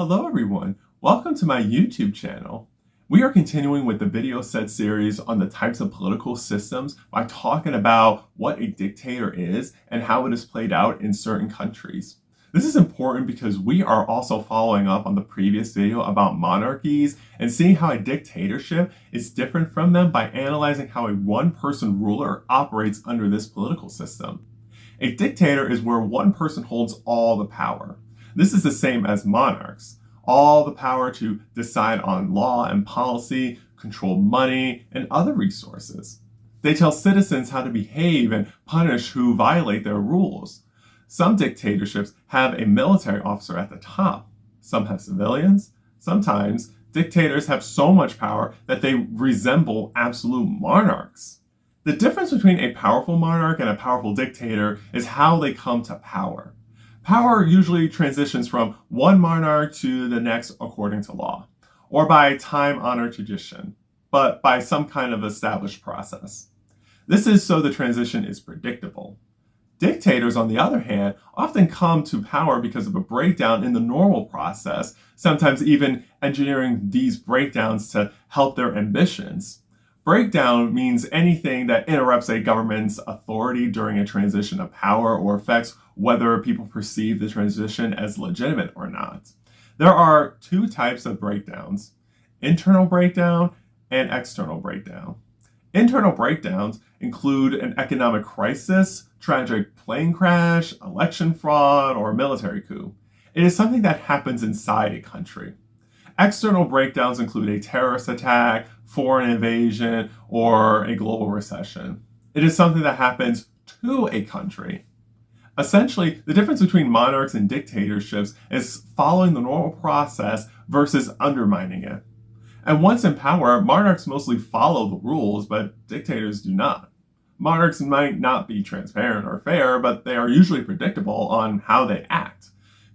Hello everyone, welcome to my YouTube channel. We are continuing with the video set series on the types of political systems by talking about what a dictator is and how it is played out in certain countries. This is important because we are also following up on the previous video about monarchies and seeing how a dictatorship is different from them by analyzing how a one-person ruler operates under this political system. A dictator is where one person holds all the power. This is the same as monarchs. All the power to decide on law and policy, control money, and other resources. They tell citizens how to behave and punish who violate their rules. Some dictatorships have a military officer at the top. Some have civilians. Sometimes dictators have so much power that they resemble absolute monarchs. The difference between a powerful monarch and a powerful dictator is how they come to power. Power usually transitions from one monarch to the next according to law, or by time-honored tradition, but by some kind of established process. This is so the transition is predictable. Dictators, on the other hand, often come to power because of a breakdown in the normal process, sometimes even engineering these breakdowns to help their ambitions. Breakdown means anything that interrupts a government's authority during a transition of power or affects whether people perceive the transition as legitimate or not. There are two types of breakdowns: internal breakdown and external breakdown. Internal breakdowns include an economic crisis, tragic plane crash, election fraud, or military coup. It is something that happens inside a country. External breakdowns include a terrorist attack, foreign invasion, or a global recession. It is something that happens to a country. Essentially, the difference between monarchs and dictatorships is following the normal process versus undermining it. And once in power, monarchs mostly follow the rules, but dictators do not. Monarchs might not be transparent or fair, but they are usually predictable on how they act.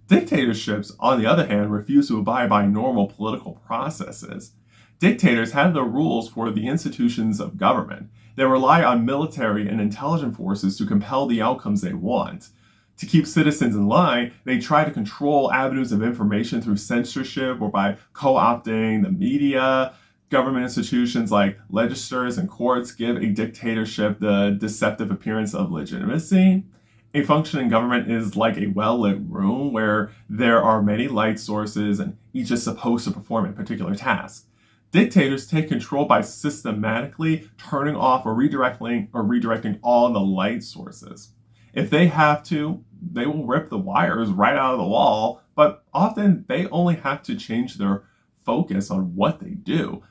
Dictatorships, on the other hand, refuse to abide by normal political processes. Dictators have the rules for the institutions of government. They rely on military and intelligence forces to compel the outcomes they want. To keep citizens in line, they try to control avenues of information through censorship or by co-opting the media. Government institutions like legislatures and courts give a dictatorship the deceptive appearance of legitimacy. A functioning government is like a well-lit room where there are many light sources and each is supposed to perform a particular task. Dictators take control by systematically turning off or redirecting all the light sources. If they have to, they will rip the wires right out of the wall, but often they only have to change their focus on what they do.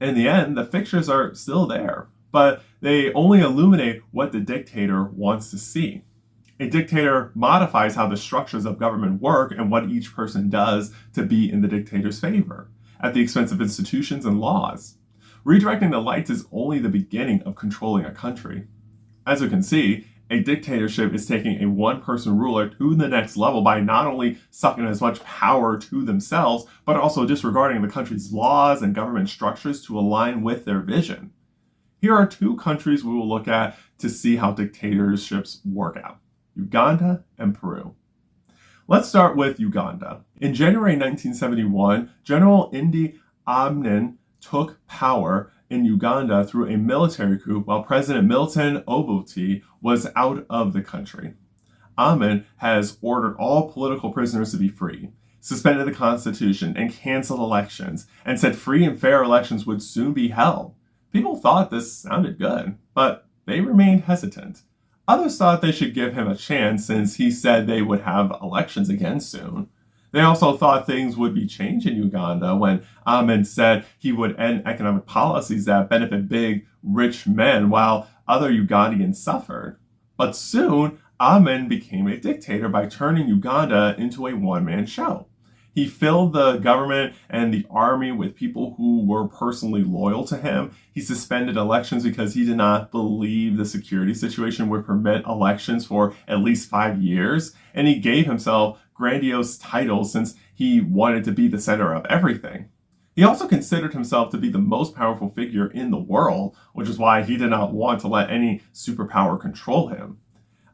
In the end, the fixtures are still there, but they only illuminate what the dictator wants to see. A dictator modifies how the structures of government work and what each person does to be in the dictator's favor, at the expense of institutions and laws. Redirecting the lights is only the beginning of controlling a country. As you can see, a dictatorship is taking a one-person ruler to the next level by not only sucking as much power to themselves, but also disregarding the country's laws and government structures to align with their vision. Here are two countries we will look at to see how dictatorships work out: Uganda and Peru. Let's start with Uganda. In January 1971, General Idi Amin took power in Uganda through a military coup while President Milton Obote was out of the country. Amin has ordered all political prisoners to be free, suspended the constitution, and canceled elections, and said free and fair elections would soon be held. People thought this sounded good, but they remained hesitant. Others thought they should give him a chance since he said they would have elections again soon. They also thought things would be changed in Uganda when Amin said he would end economic policies that benefit big, rich men while other Ugandans suffered. But soon, Amin became a dictator by turning Uganda into a one-man show. He filled the government and the army with people who were personally loyal to him. He suspended elections because he did not believe the security situation would permit elections for at least 5 years. And he gave himself grandiose titles since he wanted to be the center of everything. He also considered himself to be the most powerful figure in the world, which is why he did not want to let any superpower control him.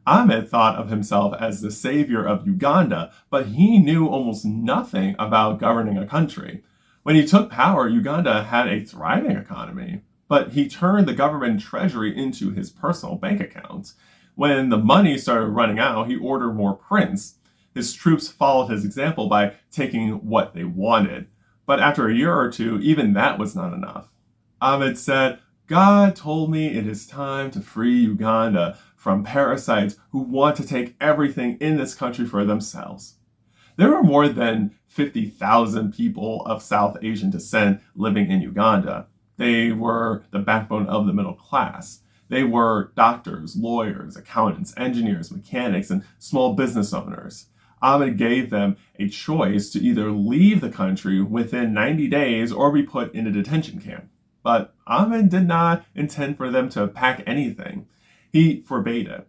Ahmed thought of himself as the savior of Uganda, but he knew almost nothing about governing a country. When he took power, Uganda had a thriving economy, but he turned the government treasury into his personal bank account. When the money started running out, he ordered more prints. His troops followed his example by taking what they wanted. But after a year or two, even that was not enough. Ahmed said, "God told me it is time to free Uganda from parasites who want to take everything in this country for themselves." There were more than 50,000 people of South Asian descent living in Uganda. They were the backbone of the middle class. They were doctors, lawyers, accountants, engineers, mechanics, and small business owners. Ahmed gave them a choice to either leave the country within 90 days or be put in a detention camp. But Ahmed did not intend for them to pack anything. He forbade it.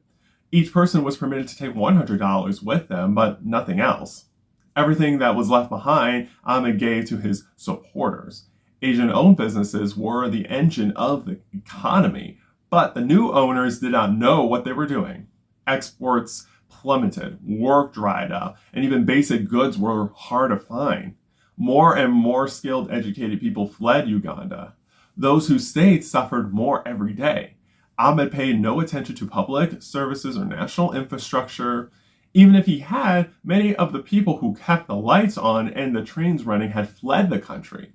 Each person was permitted to take $100 with them, but nothing else. Everything that was left behind, Ahmed gave to his supporters. Asian-owned businesses were the engine of the economy, but the new owners did not know what they were doing. Exports plummeted, work dried up, and even basic goods were hard to find. More and more skilled, educated people fled Uganda. Those who stayed suffered more every day. Ahmed paid no attention to public services or national infrastructure. Even if he had, many of the people who kept the lights on and the trains running had fled the country.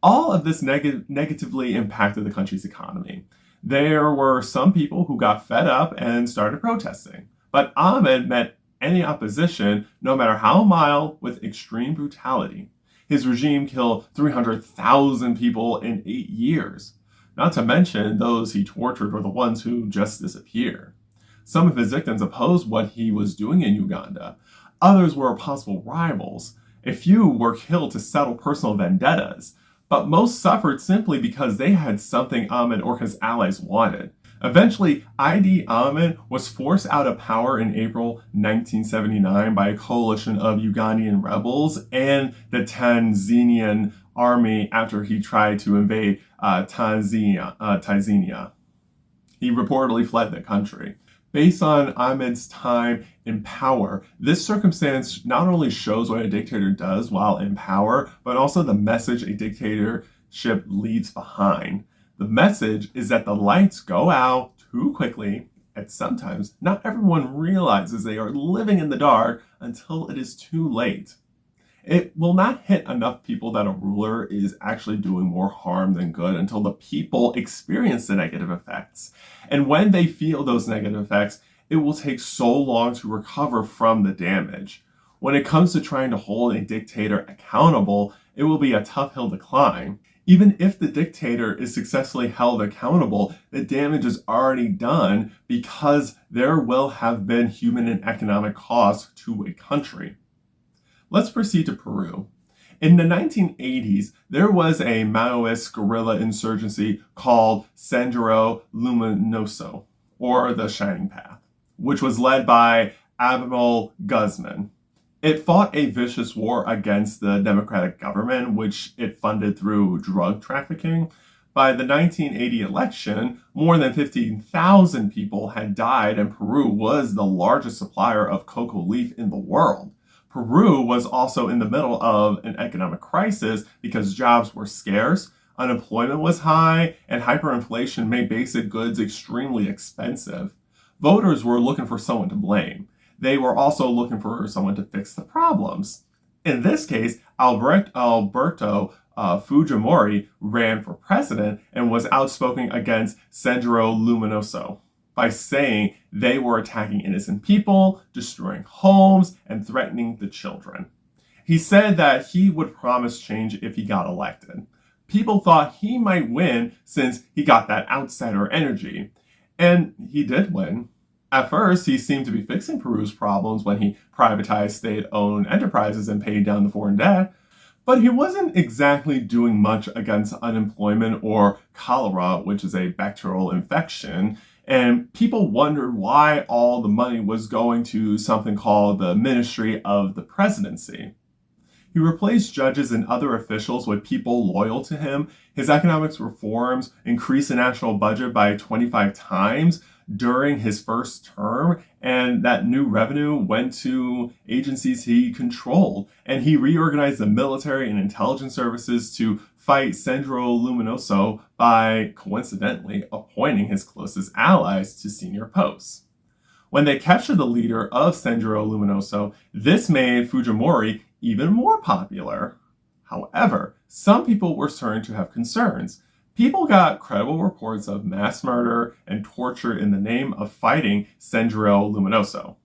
All of this negatively impacted the country's economy. There were some people who got fed up and started protesting. But Ahmed met any opposition, no matter how mild, with extreme brutality. His regime killed 300,000 people in 8 years. Not to mention, those he tortured were the ones who just disappeared. Some of his victims opposed what he was doing in Uganda. Others were possible rivals. A few were killed to settle personal vendettas. But most suffered simply because they had something Ahmed or his allies wanted. Eventually, Idi Amin was forced out of power in April 1979 by a coalition of Ugandan rebels and the Tanzanian army after he tried to invade Tanzania. He reportedly fled the country. Based on Ahmed's time in power, this circumstance not only shows what a dictator does while in power, but also the message a dictatorship leaves behind. The message is that the lights go out too quickly, and sometimes not everyone realizes they are living in the dark until it is too late. It will not hit enough people that a ruler is actually doing more harm than good until the people experience the negative effects. And when they feel those negative effects, it will take so long to recover from the damage. When it comes to trying to hold a dictator accountable, it will be a tough hill to climb. Even if the dictator is successfully held accountable, the damage is already done because there will have been human and economic costs to a country. Let's proceed to Peru. In the 1980s, there was a Maoist guerrilla insurgency called Sendero Luminoso, or the Shining Path, which was led by Admiral Guzman. It fought a vicious war against the democratic government, which it funded through drug trafficking. By the 1980 election, more than 15,000 people had died, and Peru was the largest supplier of cocoa leaf in the world. Peru was also in the middle of an economic crisis because jobs were scarce, unemployment was high, and hyperinflation made basic goods extremely expensive. Voters were looking for someone to blame. They were also looking for someone to fix the problems. In this case, Alberto Fujimori ran for president and was outspoken against Sendero Luminoso by saying they were attacking innocent people, destroying homes, and threatening the children. He said that he would promise change if he got elected. People thought he might win since he got that outsider energy. And he did win. At first, he seemed to be fixing Peru's problems when he privatized state-owned enterprises and paid down the foreign debt. But he wasn't exactly doing much against unemployment or cholera, which is a bacterial infection. And people wondered why all the money was going to something called the Ministry of the Presidency. He replaced judges and other officials with people loyal to him. His economic reforms increased the national budget by 25 times. during his first term, and that new revenue went to agencies he controlled. And he reorganized the military and intelligence services to fight Sendero Luminoso by, coincidentally, appointing his closest allies to senior posts. When they captured the leader of Sendero Luminoso, this made Fujimori even more popular. However, some people were starting to have concerns. People got credible reports of mass murder and torture in the name of fighting Sendero Luminoso.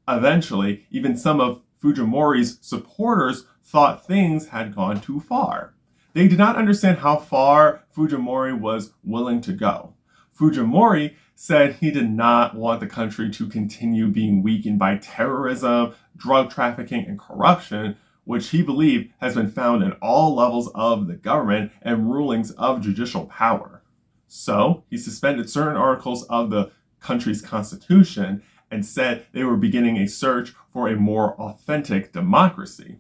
Eventually, even some of Fujimori's supporters thought things had gone too far. They did not understand how far Fujimori was willing to go. Fujimori said he did not want the country to continue being weakened by terrorism, drug trafficking, and corruption, which he believed has been found in all levels of the government and rulings of judicial power. So he suspended certain articles of the country's constitution and said they were beginning a search for a more authentic democracy.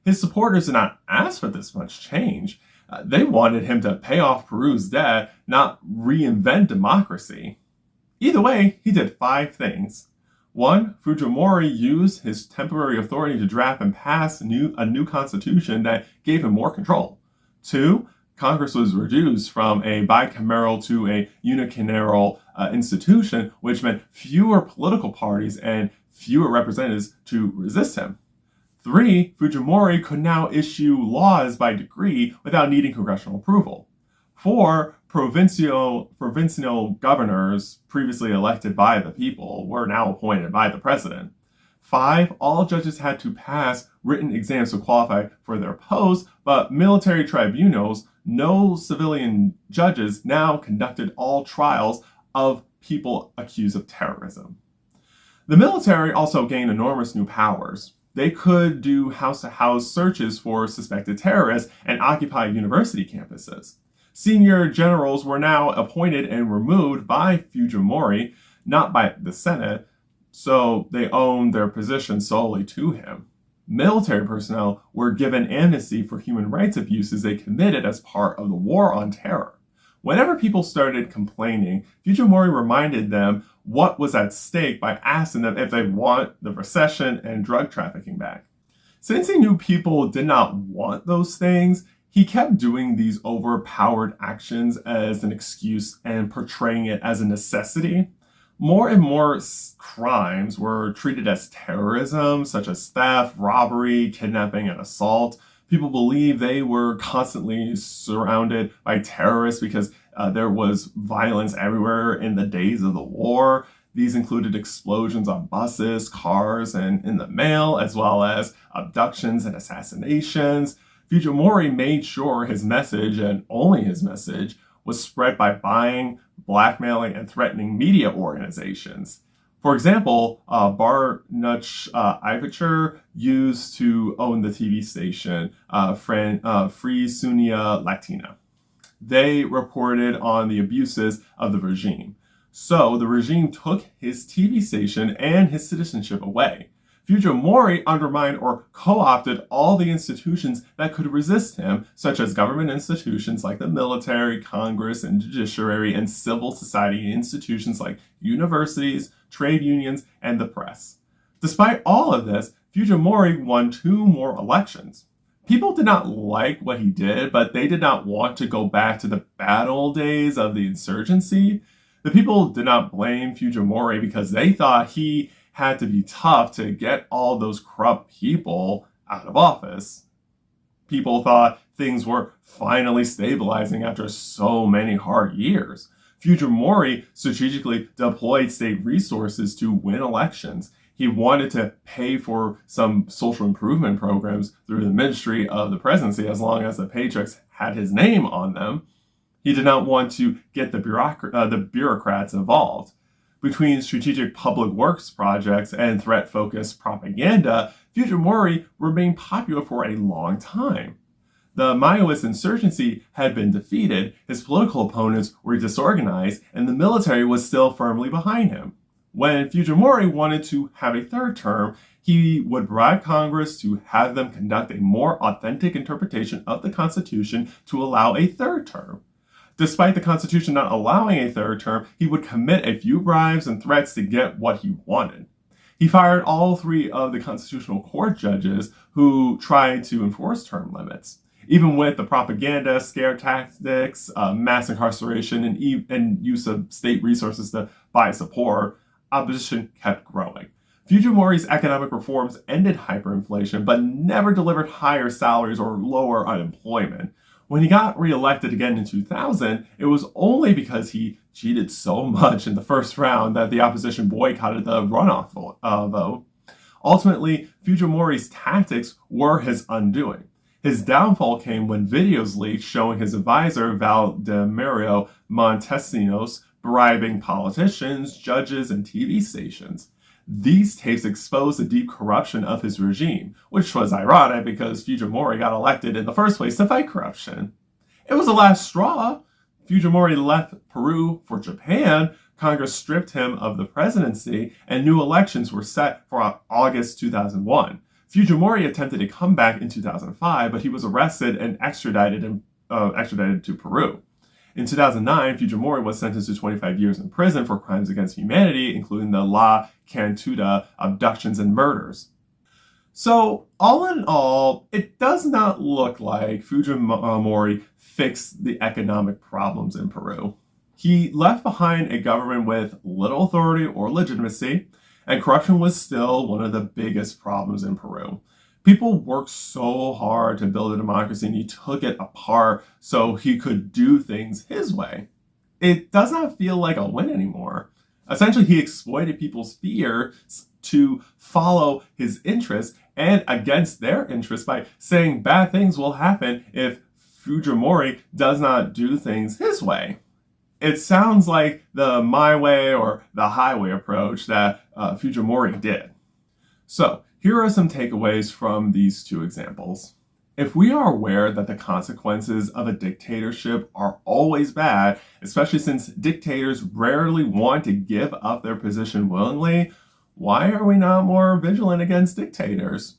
His supporters did not ask for this much change. They wanted him to pay off Peru's debt, not reinvent democracy. Either way, he did 5 things. 1. Fujimori used his temporary authority to draft and pass a new constitution that gave him more control. 2. Congress was reduced from a bicameral to a unicameral institution, which meant fewer political parties and fewer representatives to resist him. 3. Fujimori could now issue laws by decree without needing congressional approval. 4. Provincial governors previously elected by the people were now appointed by the president. 5. All judges had to pass written exams to qualify for their posts, but military tribunals, no civilian judges, now conducted all trials of people accused of terrorism. The military also gained enormous new powers. They could do house-to-house searches for suspected terrorists and occupy university campuses. Senior generals were now appointed and removed by Fujimori, not by the Senate, so they owned their position solely to him. Military personnel were given amnesty for human rights abuses they committed as part of the war on terror. Whenever people started complaining, Fujimori reminded them what was at stake by asking them if they want the recession and drug trafficking back. Since he knew people did not want those things, he kept doing these overpowered actions as an excuse and portraying it as a necessity. More and more crimes were treated as terrorism, such as theft, robbery, kidnapping, and assault. People believed they were constantly surrounded by terrorists because there was violence everywhere in the days of the war. These included explosions on buses, cars, and in the mail, as well as abductions and assassinations. Fujimori made sure his message, and only his message, was spread by buying, blackmailing, and threatening media organizations. For example, Barnuch Ivacher used to own the TV station Free Sunia Latina. They reported on the abuses of the regime. So the regime took his TV station and his citizenship away. Fujimori undermined or co-opted all the institutions that could resist him, such as government institutions like the military, Congress, and judiciary, and civil society institutions like universities, trade unions, and the press. Despite all of this, Fujimori won 2 more elections. People did not like what he did, but they did not want to go back to the bad old days of the insurgency. The people did not blame Fujimori because they thought he had to be tough to get all those corrupt people out of office. People thought things were finally stabilizing after so many hard years. Fujimori strategically deployed state resources to win elections. He wanted to pay for some social improvement programs through the Ministry of the Presidency as long as the paychecks had his name on them. He did not want to get the bureaucrats involved. Between strategic public works projects and threat-focused propaganda, Fujimori remained popular for a long time. The Maoist insurgency had been defeated, his political opponents were disorganized, and the military was still firmly behind him. When Fujimori wanted to have a 3rd term, he would bribe Congress to have them conduct a more authentic interpretation of the Constitution to allow a 3rd term. Despite the Constitution not allowing a third term, he would commit a few bribes and threats to get what he wanted. He fired all three of the Constitutional Court judges who tried to enforce term limits. Even with the propaganda, scare tactics, mass incarceration, and use of state resources to buy support, opposition kept growing. Fujimori's economic reforms ended hyperinflation, but never delivered higher salaries or lower unemployment. When he got reelected again in 2000, it was only because he cheated so much in the first round that the opposition boycotted the runoff vote. Ultimately, Fujimori's tactics were his undoing. His downfall came when videos leaked showing his advisor, Valdemiro Montesinos, bribing politicians, judges, and TV stations. These tapes exposed the deep corruption of his regime, which was ironic because Fujimori got elected in the first place to fight corruption. It was the last straw. Fujimori left Peru for Japan, Congress stripped him of the presidency, and new elections were set for August 2001. Fujimori attempted a comeback in 2005, but he was arrested and extradited to Peru. In 2009, Fujimori was sentenced to 25 years in prison for crimes against humanity, including the La Cantuda abductions and murders. So, all in all, it does not look like Fujimori fixed the economic problems in Peru. He left behind a government with little authority or legitimacy, and corruption was still one of the biggest problems in Peru. People worked so hard to build a democracy, and he took it apart so he could do things his way. It does not feel like a win anymore. Essentially, he exploited people's fears to follow his interests and against their interests by saying bad things will happen if Fujimori does not do things his way. It sounds like the my way or the highway approach that Fujimori did. So, here are some takeaways from these two examples. If we are aware that the consequences of a dictatorship are always bad, especially since dictators rarely want to give up their position willingly, why are we not more vigilant against dictators?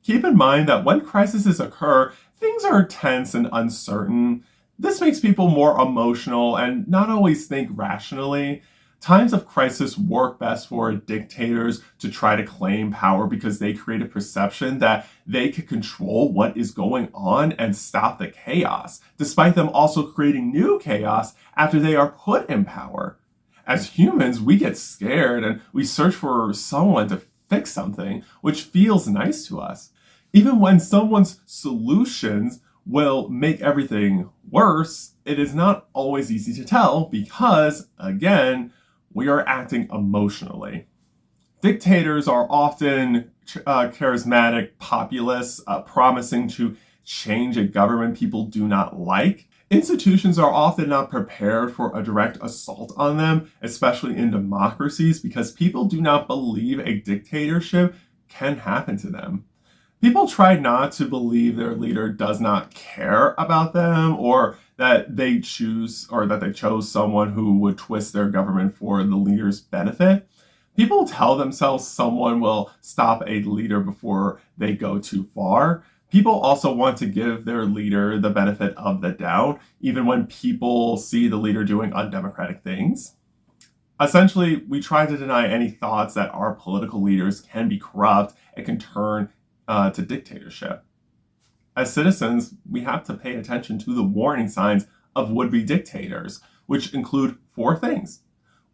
Keep in mind that when crises occur, things are tense and uncertain. This makes people more emotional and not always think rationally. Times of crisis work best for dictators to try to claim power because they create a perception that they can control what is going on and stop the chaos, despite them also creating new chaos after they are put in power. As humans, we get scared and we search for someone to fix something, which feels nice to us. Even when someone's solutions will make everything worse, it is not always easy to tell because, again, we are acting emotionally. Dictators are often charismatic populists promising to change a government people do not like. Institutions are often not prepared for a direct assault on them, especially in democracies, because people do not believe a dictatorship can happen to them. People try not to believe their leader does not care about them or that they chose someone who would twist their government for the leader's benefit. People tell themselves someone will stop a leader before they go too far. People also want to give their leader the benefit of the doubt, even when people see the leader doing undemocratic things. Essentially, we try to deny any thoughts that our political leaders can be corrupt and can turn to dictatorship. As citizens, we have to pay attention to the warning signs of would-be dictators, which include 4 things.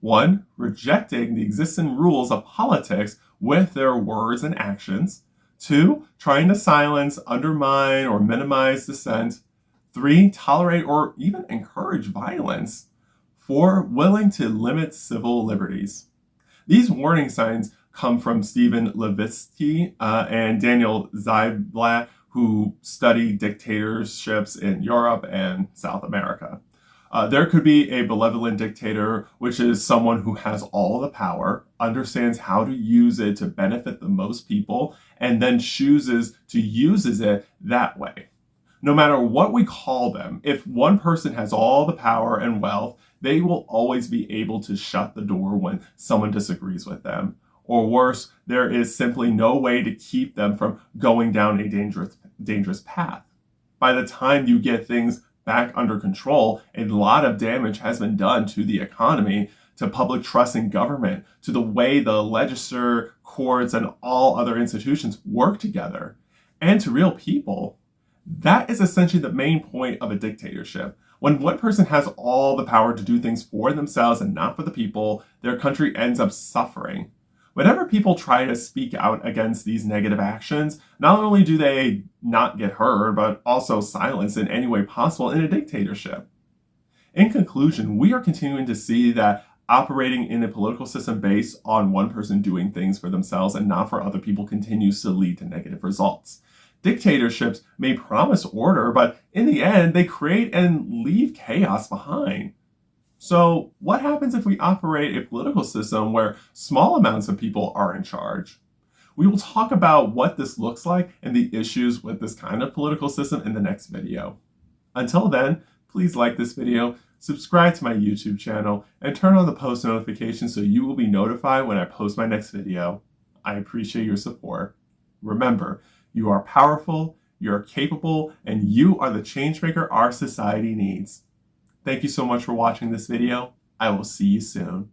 1, rejecting the existing rules of politics with their words and actions. 2, trying to silence, undermine, or minimize dissent. 3, tolerate or even encourage violence. 4, willing to limit civil liberties. These warning signs come from Stephen Levitsky and Daniel Ziblatt, who study dictatorships in Europe and South America. There could be a benevolent dictator, which is someone who has all the power, understands how to use it to benefit the most people, and then chooses to use it that way. No matter what we call them, if one person has all the power and wealth, they will always be able to shut the door when someone disagrees with them. Or worse, there is simply no way to keep them from going down a dangerous path. By the time you get things back under control, a lot of damage has been done to the economy, to public trust in government, to the way the legislature, courts, and all other institutions work together, and to real people. That is essentially the main point of a dictatorship. When one person has all the power to do things for themselves and not for the people, their country ends up suffering. Whenever people try to speak out against these negative actions, not only do they not get heard, but also silenced in any way possible in a dictatorship. In conclusion, we are continuing to see that operating in a political system based on one person doing things for themselves and not for other people continues to lead to negative results. Dictatorships may promise order, but in the end, they create and leave chaos behind. So, what happens if we operate a political system where small amounts of people are in charge? We will talk about what this looks like and the issues with this kind of political system in the next video. Until then, please like this video, subscribe to my YouTube channel, and turn on the post notifications so you will be notified when I post my next video. I appreciate your support. Remember, you are powerful, you are capable, and you are the changemaker our society needs. Thank you so much for watching this video. I will see you soon.